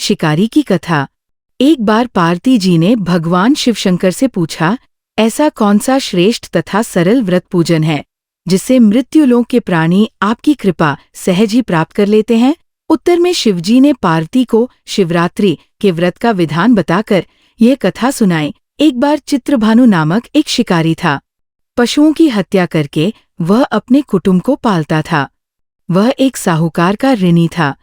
शिकारी की कथा। एक बार पार्वती जी ने भगवान शिवशंकर से पूछा, ऐसा कौन सा श्रेष्ठ तथा सरल व्रत पूजन है जिससे मृत्युलोक के प्राणी आपकी कृपा सहज ही प्राप्त कर लेते हैं। उत्तर में शिवजी ने पार्वती को शिवरात्रि के व्रत का विधान बताकर यह कथा सुनाई। एक बार चित्रभानु नामक एक शिकारी था। पशुओं की हत्या करके वह अपने कुटुंब को पालता था। वह एक साहूकार का ऋणी था,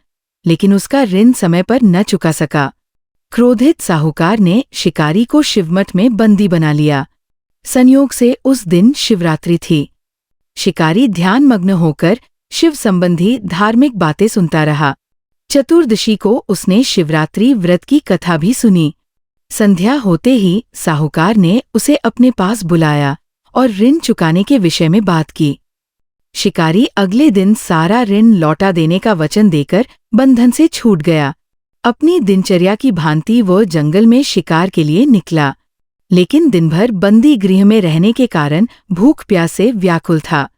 लेकिन उसका ऋण समय पर न चुका सका। क्रोधित साहूकार ने शिकारी को शिवमठ में बंदी बना लिया। संयोग से उस दिन शिवरात्रि थी। शिकारी ध्यानमग्न होकर शिव संबंधी धार्मिक बातें सुनता रहा। चतुर्दशी को उसने शिवरात्रि व्रत की कथा भी सुनी। संध्या होते ही साहूकार ने उसे अपने पास बुलाया और ऋण चुकाने के विषय में बात की। शिकारी अगले दिन सारा ऋण लौटा देने का वचन देकर बंधन से छूट गया। अपनी दिनचर्या की भांति वह जंगल में शिकार के लिए निकला, लेकिन दिनभर बंदी गृह में रहने के कारण भूख प्यास से व्याकुल था।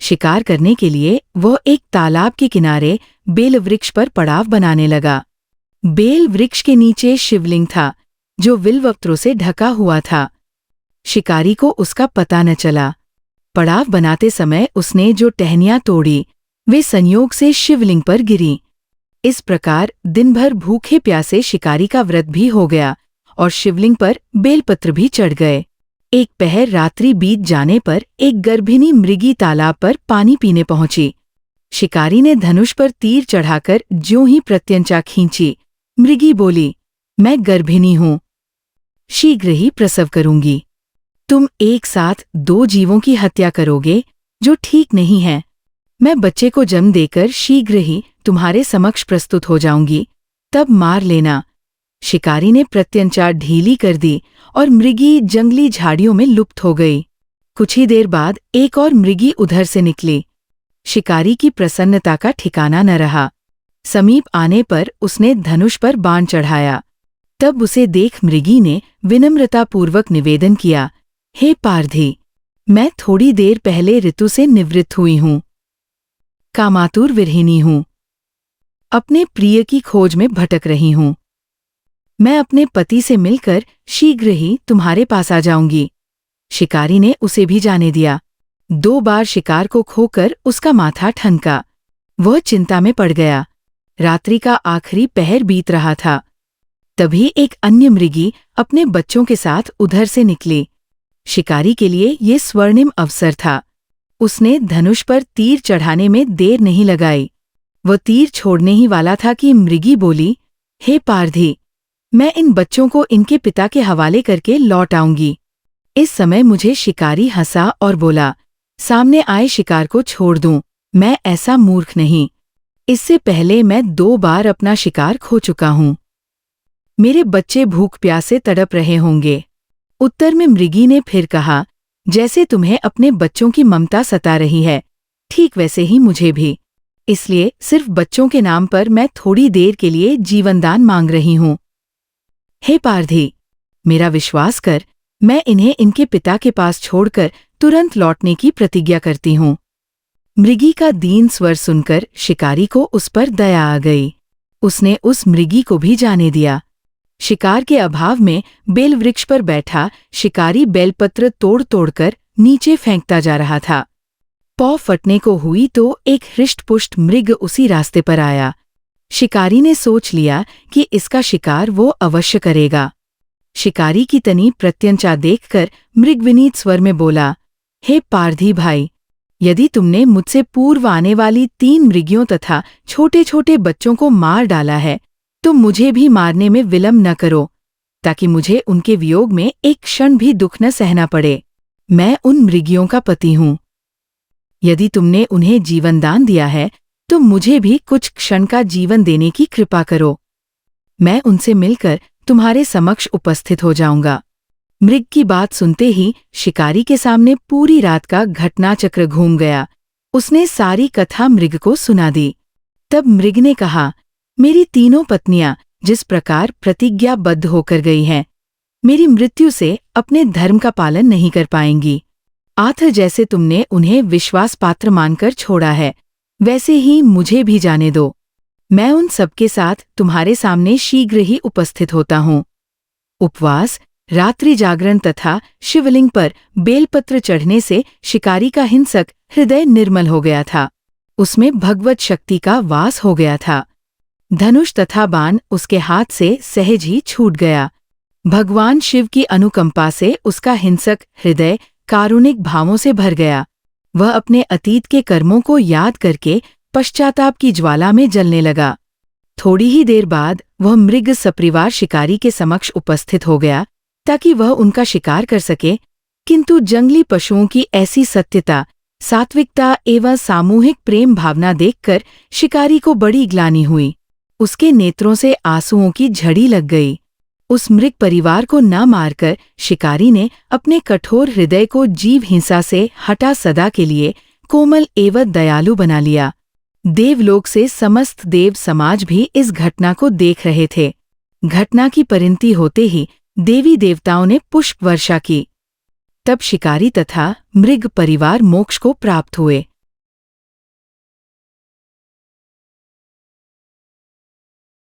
शिकार करने के लिए वह एक तालाब के किनारे बेल वृक्ष पर पड़ाव बनाने लगा। बेल वृक्ष के नीचे शिवलिंग था, जो बिल्वपत्रों से ढका हुआ था। शिकारी को उसका पता न चला। पड़ाव बनाते समय उसने जो टहनियां तोड़ी, वे संयोग से शिवलिंग पर गिरी। इस प्रकार दिनभर भूखे प्यासे शिकारी का व्रत भी हो गया और शिवलिंग पर बेलपत्र भी चढ़ गए। एक पहर रात्रि बीत जाने पर एक गर्भिणी मृगी तालाब पर पानी पीने पहुंची। शिकारी ने धनुष पर तीर चढ़ाकर ज्यों ही प्रत्यंचा खींची, मृगी बोली, मैं गर्भिणी हूं, शीघ्र ही प्रसव करूंगी। तुम एक साथ 2 जीवों की हत्या करोगे, जो ठीक नहीं है। मैं बच्चे को जन्म देकर शीघ्र ही तुम्हारे समक्ष प्रस्तुत हो जाऊंगी, तब मार लेना। शिकारी ने प्रत्यंचा ढीली कर दी और मृगी जंगली झाड़ियों में लुप्त हो गई। कुछ ही देर बाद एक और मृगी उधर से निकली। शिकारी की प्रसन्नता का ठिकाना न रहा। समीप आने पर उसने धनुष पर बाण चढ़ाया। तब उसे देख मृगी ने विनम्रतापूर्वक निवेदन किया, हे पारधी, मैं थोड़ी देर पहले ऋतु से निवृत्त हुई हूं, कामातुर विरहिणी हूं, अपने प्रिय की खोज में भटक रही हूं। मैं अपने पति से मिलकर शीघ्र ही तुम्हारे पास आ जाऊंगी। शिकारी ने उसे भी जाने दिया। 2 बार शिकार को खोकर उसका माथा ठनका। वह चिंता में पड़ गया। रात्रि का आखिरी पहर बीत रहा था। तभी एक अन्य मृगी अपने बच्चों के साथ उधर से निकली। शिकारी के लिए ये स्वर्णिम अवसर था। उसने धनुष पर तीर चढ़ाने में देर नहीं लगाई। वह तीर छोड़ने ही वाला था कि मृगी बोली, हे पारधी, मैं इन बच्चों को इनके पिता के हवाले करके लौट आऊंगी। इस समय मुझे शिकारी हंसा और बोला, सामने आए शिकार को छोड़ दूं, मैं ऐसा मूर्ख नहीं। इससे पहले मैं 2 बार अपना शिकार खो चुका हूं। मेरे बच्चे भूख प्यास से तड़प रहे होंगे। उत्तर में मृगी ने फिर कहा, जैसे तुम्हें अपने बच्चों की ममता सता रही है, ठीक वैसे ही मुझे भी। इसलिए सिर्फ बच्चों के नाम पर मैं थोड़ी देर के लिए जीवनदान मांग रही हूं। हे पारधी, मेरा विश्वास कर, मैं इन्हें इनके पिता के पास छोड़कर तुरंत लौटने की प्रतिज्ञा करती हूं। मृगी का दीन स्वर सुनकर शिकारी को उस पर दया आ गई। उसने उस मृगी को भी जाने दिया। शिकार के अभाव में बेल वृक्ष पर बैठा शिकारी बेलपत्र तोड़ तोड़कर नीचे फेंकता जा रहा था। पौ फटने को हुई तो एक हृष्टपुष्ट मृग उसी रास्ते पर आया। शिकारी ने सोच लिया कि इसका शिकार वो अवश्य करेगा। शिकारी की तनी प्रत्यंचा देखकर मृग विनीत स्वर में बोला, हे पारधी भाई, यदि तुमने मुझसे पूर्व आने वाली 3 मृगियों तथा छोटे छोटे बच्चों को मार डाला है, तो मुझे भी मारने में विलंब न करो, ताकि मुझे उनके वियोग में एक क्षण भी दुख न सहना पड़े। मैं उन मृगियों का पति हूं। यदि तुमने उन्हें जीवनदान दिया है, तो मुझे भी कुछ क्षण का जीवन देने की कृपा करो। मैं उनसे मिलकर तुम्हारे समक्ष उपस्थित हो जाऊंगा। मृग की बात सुनते ही शिकारी के सामने पूरी रात का घटनाचक्र घूम गया। उसने सारी कथा मृग को सुना दी। तब मृग ने कहा, मेरी 3 पत्नियां जिस प्रकार प्रतिज्ञाबद्ध होकर गई हैं, मेरी मृत्यु से अपने धर्म का पालन नहीं कर पाएंगी। आथ जैसे तुमने उन्हें विश्वास पात्र मानकर छोड़ा है, वैसे ही मुझे भी जाने दो। मैं उन सबके साथ तुम्हारे सामने शीघ्र ही उपस्थित होता हूँ। उपवास, रात्रि जागरण तथा शिवलिंग पर बेलपत्र चढ़ने से शिकारी का हिंसक हृदय निर्मल हो गया था। उसमें भगवत शक्ति का वास हो गया था। धनुष तथा बाण उसके हाथ से सहज ही छूट गया। भगवान शिव की अनुकंपा से उसका हिंसक हृदय कारुणिक भावों से भर गया। वह अपने अतीत के कर्मों को याद करके पश्चाताप की ज्वाला में जलने लगा। थोड़ी ही देर बाद वह मृग सपरिवार शिकारी के समक्ष उपस्थित हो गया ताकि वह उनका शिकार कर सके, किंतु जंगली पशुओं की ऐसी सत्यता, सात्विकता एवं सामूहिक प्रेम भावना देखकर शिकारी को बड़ी ग्लानि हुई। उसके नेत्रों से आंसुओं की झड़ी लग गई। उस मृग परिवार को न मारकर शिकारी ने अपने कठोर हृदय को जीव हिंसा से हटा सदा के लिए कोमल एवं दयालु बना लिया। देवलोक से समस्त देव समाज भी इस घटना को देख रहे थे। घटना की परिणति होते ही देवी देवताओं ने पुष्प वर्षा की। तब शिकारी तथा मृग परिवार मोक्ष को प्राप्त हुए।